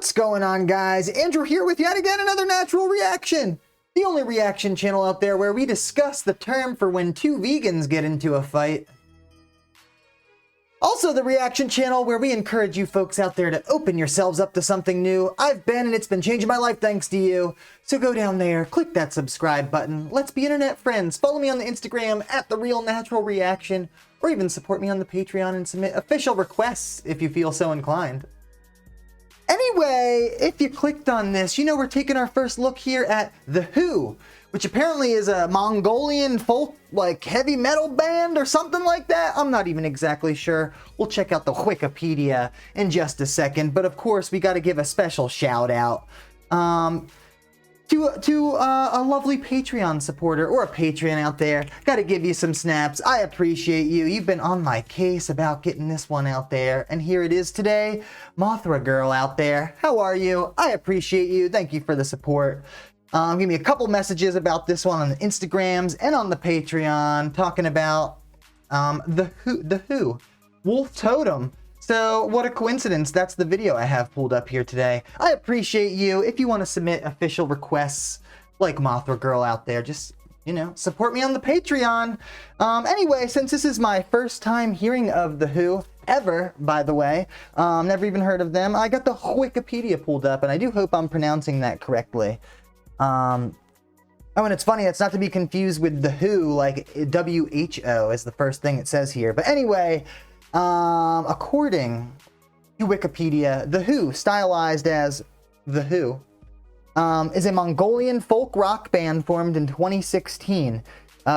What's going on, guys? Andrew here with yet again another natural reaction. The only reaction channel out there where we discuss the term for when two vegans get into a fight. Also the reaction channel where we encourage you folks out there to open yourselves up to something new. I've been, and it's been changing my life thanks to you. So go down there, click that subscribe button. Let's be internet friends. Follow me on the Instagram at The Real Natural Reaction, or even support me on the Patreon and submit official requests if you feel so inclined. Anyway, if you clicked on this, you know we're taking our first look here at The Who, which apparently is a Mongolian folk, like, heavy metal band or something like that. I'm not even exactly sure. We'll check out the Wikipedia in just a second, but of course we got to give a special shout out to a lovely Patreon supporter or a Patreon out there. Got to give you some snaps. I appreciate you. You've been on my case about getting this one out there, and here it is today. Mothra Girl out there, how are you? I appreciate you. Thank you for the support. Give me a couple messages about this one on the Instagrams and on the Patreon, talking about the Who, Wolf Totem. So what a coincidence, that's the video I have pulled up here today. I appreciate you. If you want to submit official requests like Mothra Girl out there, just, you know, support me on the Patreon. Anyway, since this is my first time hearing of The Who, ever, by the way, never even heard of them, I got the Wikipedia pulled up, and I do hope I'm pronouncing that correctly. Oh, and it's funny, it's not to be confused with The Who, like WHO is the first thing it says here. But anyway, according to Wikipedia, The Who, stylized as The Who, is a Mongolian folk rock band formed in 2016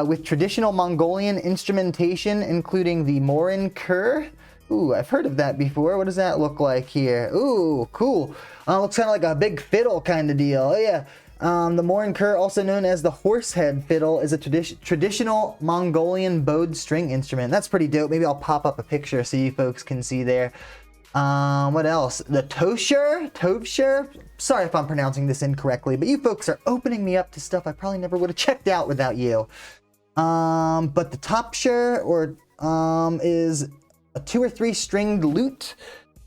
with traditional Mongolian instrumentation, including the Morin Kur. Ooh, I've heard of that before. What does that look like here? Ooh, cool. Looks kind of like a big fiddle kind of deal. Oh, yeah. The Morin Kur, also known as the horsehead fiddle, is a traditional Mongolian bowed string instrument. That's pretty dope. Maybe I'll pop up a picture so you folks can see there. What else? The Tovshur? Sorry if I'm pronouncing this incorrectly, but you folks are opening me up to stuff I probably never would have checked out without you. But the Topshur, is a 2 or 3 stringed lute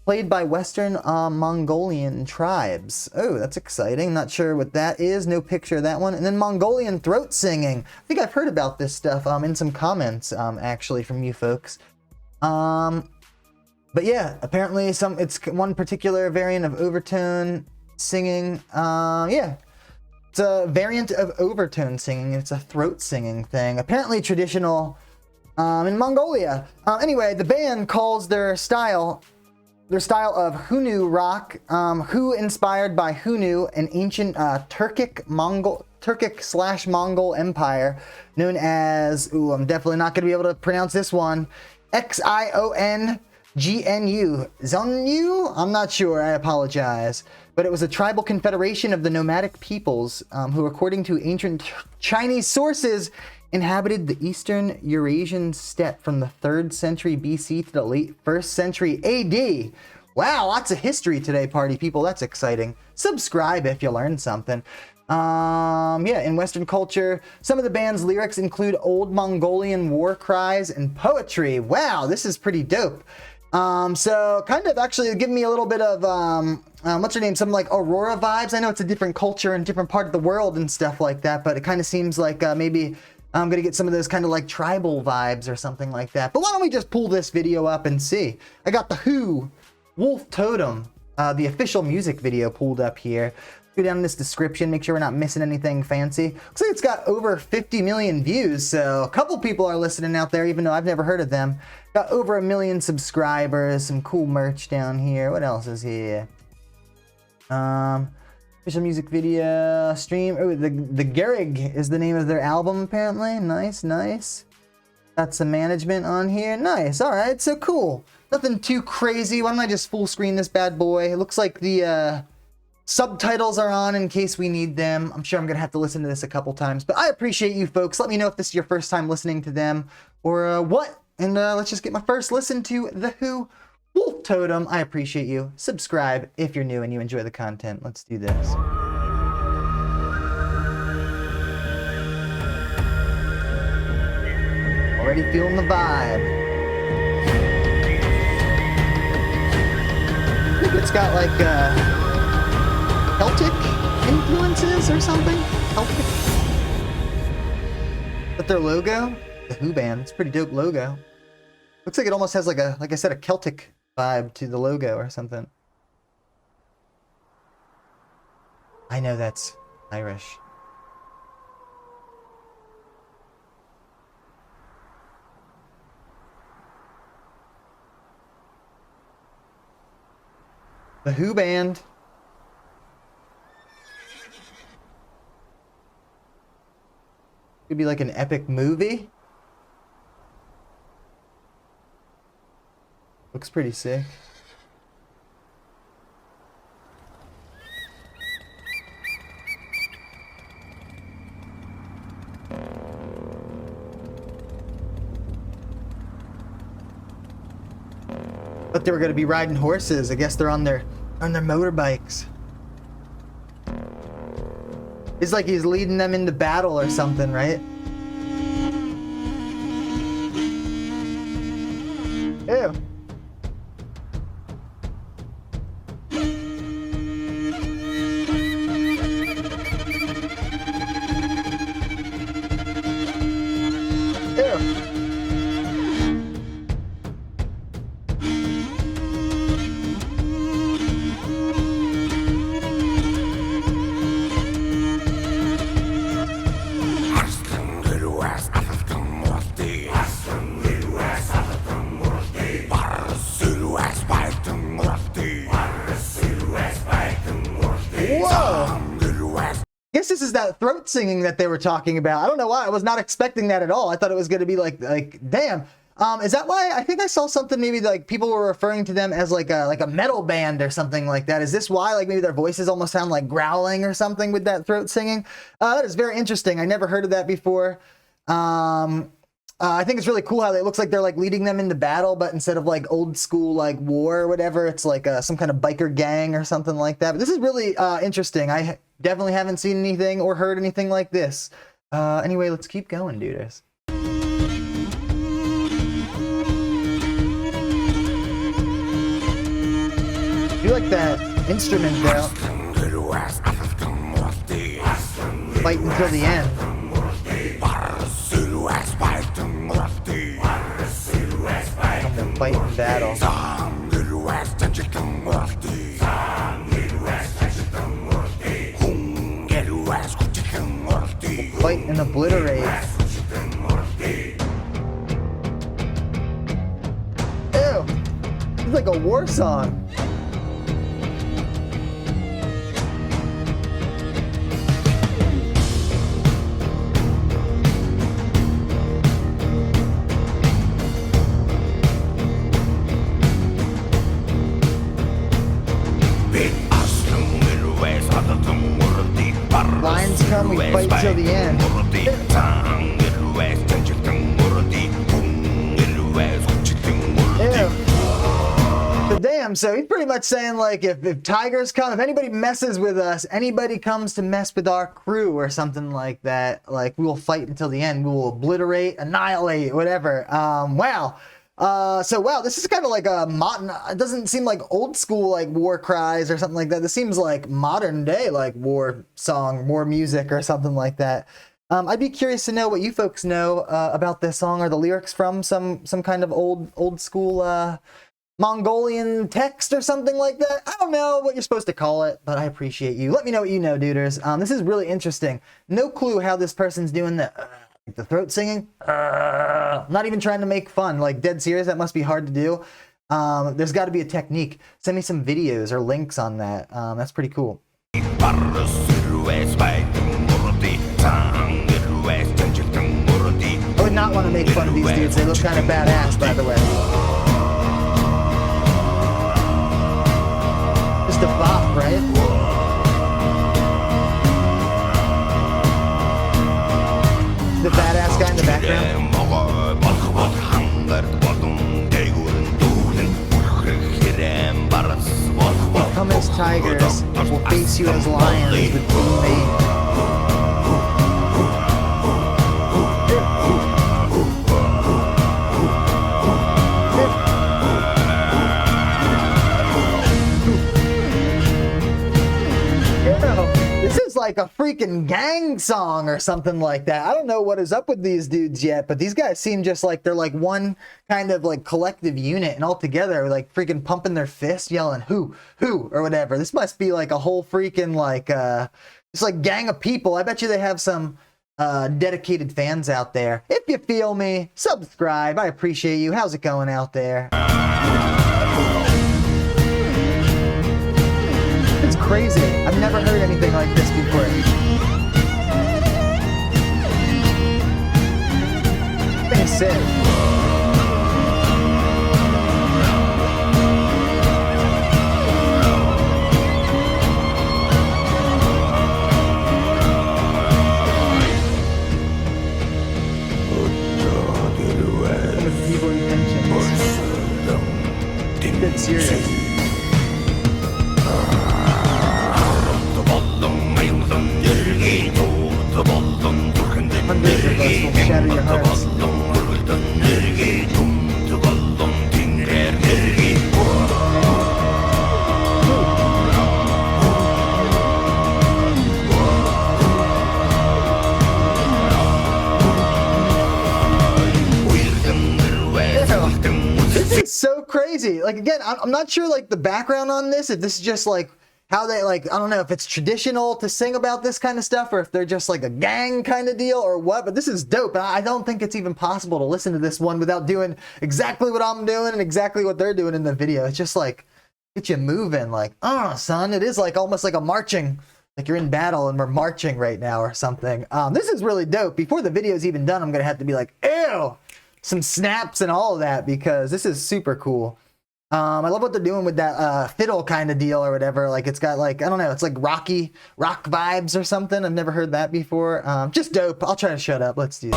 played by Western Mongolian tribes. Oh, that's exciting. Not sure what that is. No picture of that one. And then Mongolian throat singing. I think I've heard about this stuff in some comments, actually, from you folks. But yeah, apparently it's one particular variant of overtone singing. Yeah, it's a variant of overtone singing. It's a throat singing thing. Apparently traditional in Mongolia. Anyway, the band calls their style of Hunu rock, Who inspired by Hunu, an ancient Turkic/Mongol empire known as, ooh, I'm definitely not going to be able to pronounce this one, Xiongnu, Zonu? I'm not sure, I apologize. But it was a tribal confederation of the nomadic peoples who, according to ancient Chinese sources, inhabited the eastern Eurasian steppe from the 3rd century BC to the late 1st century AD. Wow, lots of history today, party people. That's exciting. Subscribe if you learned something. Yeah, in Western culture, some of the band's lyrics include old Mongolian war cries and poetry. Wow, this is pretty dope. So kind of actually giving me a little bit of, what's her name? Something like Aurora vibes. I know it's a different culture and different part of the world and stuff like that, but it kind of seems like maybe I'm going to get some of those kind of like tribal vibes or something like that. But why don't we just pull this video up and see? I got The Who, Wolf Totem, the official music video pulled up here. Go down in this description, make sure we're not missing anything fancy. Looks like it's got over 50 million views, so a couple people are listening out there, even though I've never heard of them. Got over 1 million subscribers, some cool merch down here. What else is here? Official music video stream. Oh, the Gerig is the name of their album, apparently. Nice, nice. Got some management on here. Nice. All right, so cool. Nothing too crazy. Why don't I just full screen this bad boy? It looks like the subtitles are on in case we need them. I'm sure I'm going to have to listen to this a couple times, but I appreciate you folks. Let me know if this is your first time listening to them or what. And let's just get my first listen to The Who, Wolf Totem. I appreciate you. Subscribe if you're new and you enjoy the content. Let's do this. Already feeling the vibe. I think it's got like Celtic influences or something? Celtic? But their logo? The Who Band. It's a pretty dope logo. Looks like it almost has like I said, a Celtic vibe to the logo or something. I know that's Irish. The Who Band. Could be like an epic movie. Looks pretty sick. But they were going to be riding horses. I guess they're on their motorbikes. It's like he's leading them into battle or something, right? Ew. This is that throat singing that they were talking about. I don't know why. I was not expecting that at all. I thought it was going to be like damn. Is that why? I think I saw something, maybe like people were referring to them as like a metal band or something like that. Is this why? Like maybe their voices almost sound like growling or something with that throat singing? That is very interesting. I never heard of that before. I think it's really cool how it looks like they're like leading them into battle, but instead of like old school like war or whatever, it's like some kind of biker gang or something like that. But this is really interesting. I definitely haven't seen anything or heard anything like this. Anyway, let's keep going, dudes. I do like that instrument though. Fight until the end. I'm gonna fight in battle. Fight and obliterate. Ew! It's like a war song. Lions come, we fight till the end. Ew. So damn, so he's pretty much saying like if tigers come, if anybody messes with us, anybody comes to mess with our crew or something like that, like we will fight until the end. We will obliterate, annihilate, whatever. Wow. So wow, this is kind of like a modern, it doesn't seem like old school like war cries or something like that. This seems like modern day like war song, war music or something like that. I'd be curious to know what you folks know about this song. Are the lyrics from some kind of old school Mongolian text or something like that? I don't know what you're supposed to call it, but I appreciate you. Let me know what you know, duders. This is really interesting. No clue how this person's doing the throat singing. Not even trying to make fun, like dead serious. That must be hard to do. There's got to be a technique. Send me some videos or links on that. That's pretty cool. I would not want to make fun of these dudes. They look kind of badass, by the way. Just a bop, right? The badass guy in the background. Will come as tigers, will face you as lions with blue mane. like a freaking gang song or something like that. I don't know what is up with these dudes yet, but these guys seem just like they're like one kind of like collective unit, and all together like freaking pumping their fists, yelling who or whatever. This must be like a whole freaking like it's like gang of people. I bet you they have some dedicated fans out there. If you feel me, subscribe. I appreciate you. How's it going out there? It's crazy. I've never heard anything like this before. It's sick. It's serious. Hundreds of us will shatter your hearts. This is so crazy. Like, again, I'm not sure like the background on this, if this is just like how they like, I don't know if it's traditional to sing about this kind of stuff or if they're just like a gang kind of deal or what, but this is dope. And I don't think it's even possible to listen to this one without doing exactly what I'm doing and exactly what they're doing in the video. It's just like, get you moving, like, oh, son, it is like almost like a marching, like you're in battle and we're marching right now or something. This is really dope. Before the video's even done, I'm gonna have to be like, ew, some snaps and all of that, because this is super cool. I love what they're doing with that fiddle kind of deal or whatever. Like it's got like, I don't know, it's like rock vibes or something. I've never heard that before. Just dope. I'll try to shut up. Let's do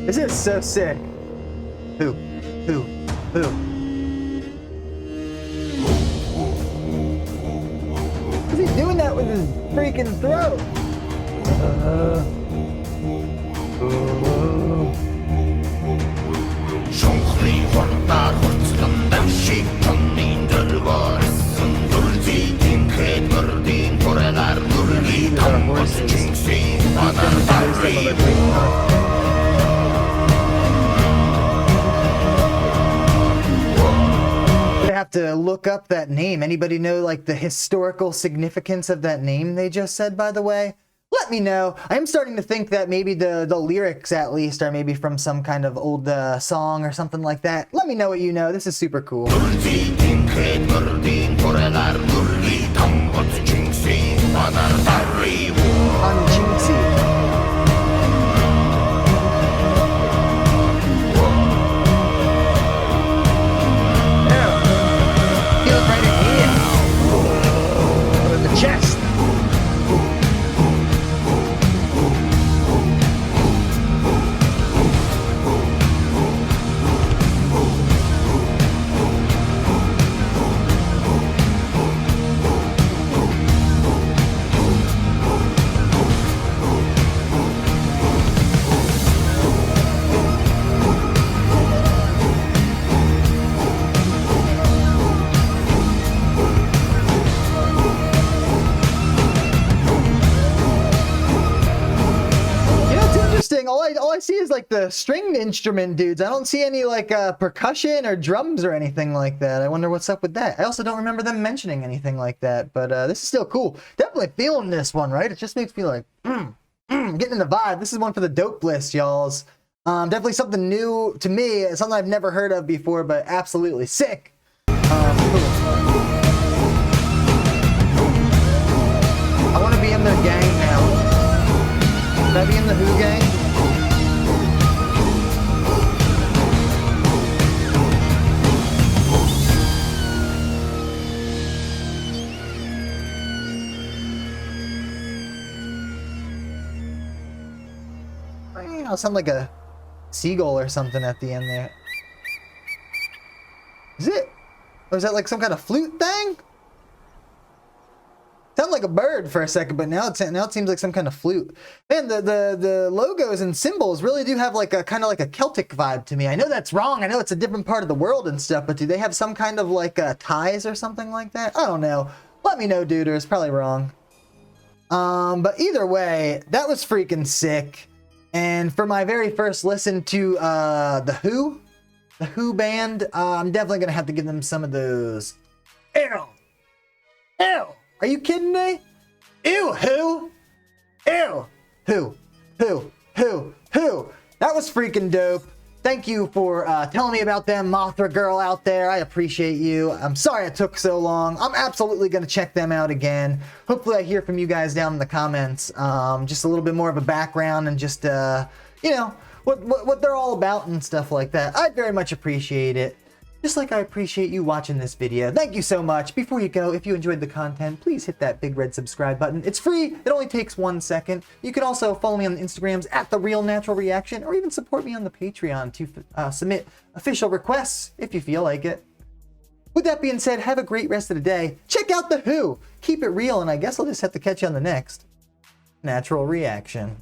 This is so sick. Who? Is he doing that with his freaking throat? Have to look up that name. Anybody know like the historical significance of that name they just said, by the way? Let me know. I am starting to think that maybe the lyrics at least are maybe from some kind of old song or something like that. Let me know what you know. This is super cool. Chest. All I see is like the stringed instrument dudes. I don't see any like percussion or drums or anything like that. I wonder what's up with that. I also don't remember them mentioning anything like that, but this is still cool. Definitely feeling this one, right? It just makes me like, getting in the vibe. This is one for the dope list, y'alls. Definitely something new to me, something I've never heard of before, but absolutely sick. Cool. I want to be in the gang now. Should I be in the Who gang? Wow, sound like a seagull or something at the end there. Is it? Or is that like some kind of flute thing? Sounded like a bird for a second, but now it seems like some kind of flute. Man, the logos and symbols really do have like a kind of like a Celtic vibe to me. I know that's wrong. I know it's a different part of the world and stuff, but do they have some kind of like ties or something like that? I don't know. Let me know, duders. Probably wrong. But either way, that was freaking sick. And for my very first listen to the Who band, I'm definitely gonna have to give them some of those. Ew. Ew. Are you kidding me? Ew, who? Ew. Who? That was freaking dope. Thank you for telling me about them, Mothra Girl out there. I appreciate you. I'm sorry it took so long. I'm absolutely going to check them out again. Hopefully I hear from you guys down in the comments. Just a little bit more of a background and just, you know, what they're all about and stuff like that. I'd very much appreciate it. Just like I appreciate you watching this video. Thank you so much. Before you go, if you enjoyed the content, please hit that big red subscribe button. It's free. It only takes 1 second. You can also follow me on the Instagrams at The Real Natural Reaction, or even support me on the Patreon to submit official requests if you feel like it. With that being said, have a great rest of the day. Check out The Who. Keep it real, and I guess I'll just have to catch you on the next Natural Reaction.